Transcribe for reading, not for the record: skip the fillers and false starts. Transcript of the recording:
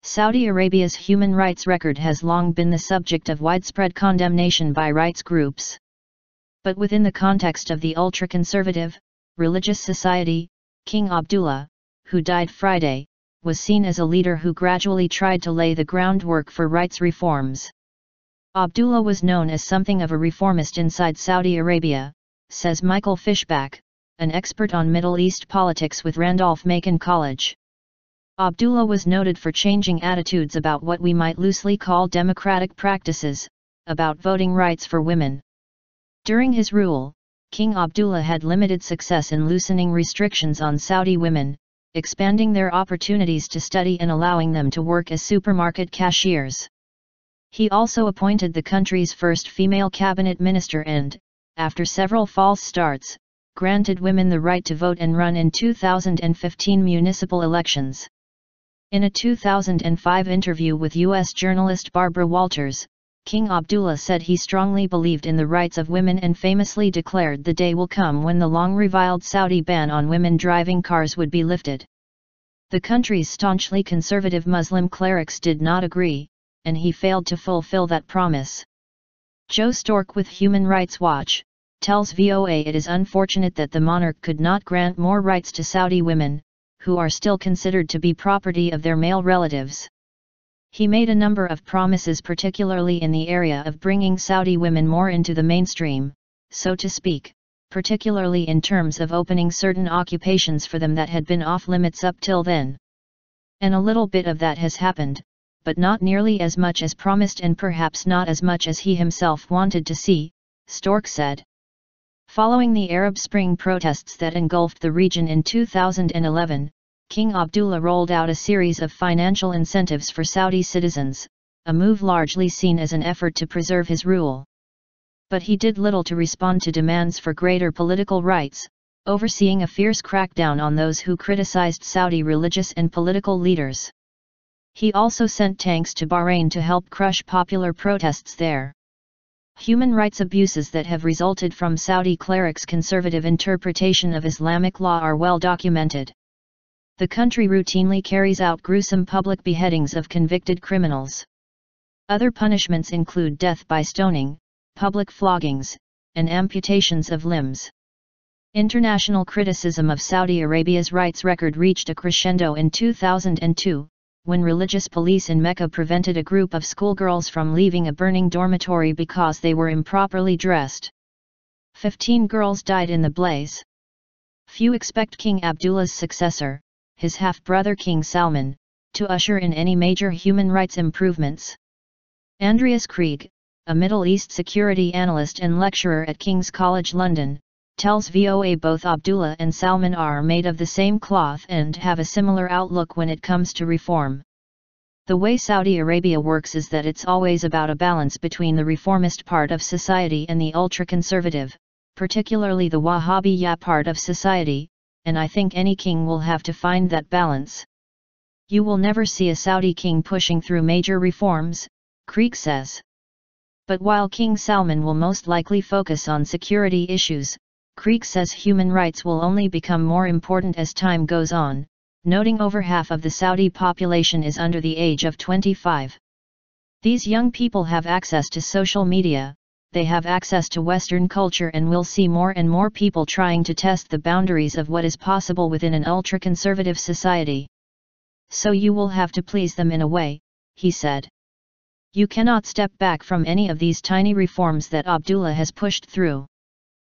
Saudi Arabia's human rights record has long been the subject of widespread condemnation by rights groups. But within the context of the ultra-conservative, religious society, King Abdullah, who died Friday, was seen as a leader who gradually tried to lay the groundwork for rights reforms. Abdullah was known as something of a reformist inside Saudi Arabia, says Michael Fischbach, an expert on Middle East politics with Randolph Macon College. Abdullah was noted for changing attitudes about what we might loosely call democratic practices, about voting rights for women. During his rule, King Abdullah had limited success in loosening restrictions on Saudi women, expanding their opportunities to study and allowing them to work as supermarket cashiers. He also appointed the country's first female cabinet minister and, after several false starts, granted women the right to vote and run in 2015 municipal elections. In a 2005 interview with U.S. journalist Barbara Walters, King Abdullah said he strongly believed in the rights of women and famously declared the day will come when the long-reviled Saudi ban on women driving cars would be lifted. The country's staunchly conservative Muslim clerics did not agree, and he failed to fulfill that promise. Joe Stork with Human Rights Watch tells VOA it is unfortunate that the monarch could not grant more rights to Saudi women, who are still considered to be property of their male relatives. He made a number of promises, particularly in the area of bringing Saudi women more into the mainstream, so to speak, particularly in terms of opening certain occupations for them that had been off-limits up till then. And a little bit of that has happened, but not nearly as much as promised and perhaps not as much as he himself wanted to see, Stork said. Following the Arab Spring protests that engulfed the region in 2011, King Abdullah rolled out a series of financial incentives for Saudi citizens, a move largely seen as an effort to preserve his rule. But he did little to respond to demands for greater political rights, overseeing a fierce crackdown on those who criticized Saudi religious and political leaders. He also sent tanks to Bahrain to help crush popular protests there. Human rights abuses that have resulted from Saudi clerics' conservative interpretation of Islamic law are well documented. The country routinely carries out gruesome public beheadings of convicted criminals. Other punishments include death by stoning, public floggings, and amputations of limbs. International criticism of Saudi Arabia's rights record reached a crescendo in 2002, when religious police in Mecca prevented a group of schoolgirls from leaving a burning dormitory because they were improperly dressed. 15 girls died in the blaze. Few expect King Abdullah's successor, his half-brother King Salman, to usher in any major human rights improvements. Andreas Krieg, a Middle East security analyst and lecturer at King's College London, tells VOA both Abdullah and Salman are made of the same cloth and have a similar outlook when it comes to reform. The way Saudi Arabia works is that it's always about a balance between the reformist part of society and the ultra-conservative, particularly the Wahhabiyya part of society, and I think any king will have to find that balance. You will never see a Saudi king pushing through major reforms, Krieg says. But while King Salman will most likely focus on security issues, Krieg says human rights will only become more important as time goes on, noting over half of the Saudi population is under the age of 25. These young people have access to social media, they have access to Western culture, and we'll see more and more people trying to test the boundaries of what is possible within an ultra-conservative society. So you will have to please them in a way, he said. You cannot step back from any of these tiny reforms that Abdullah has pushed through.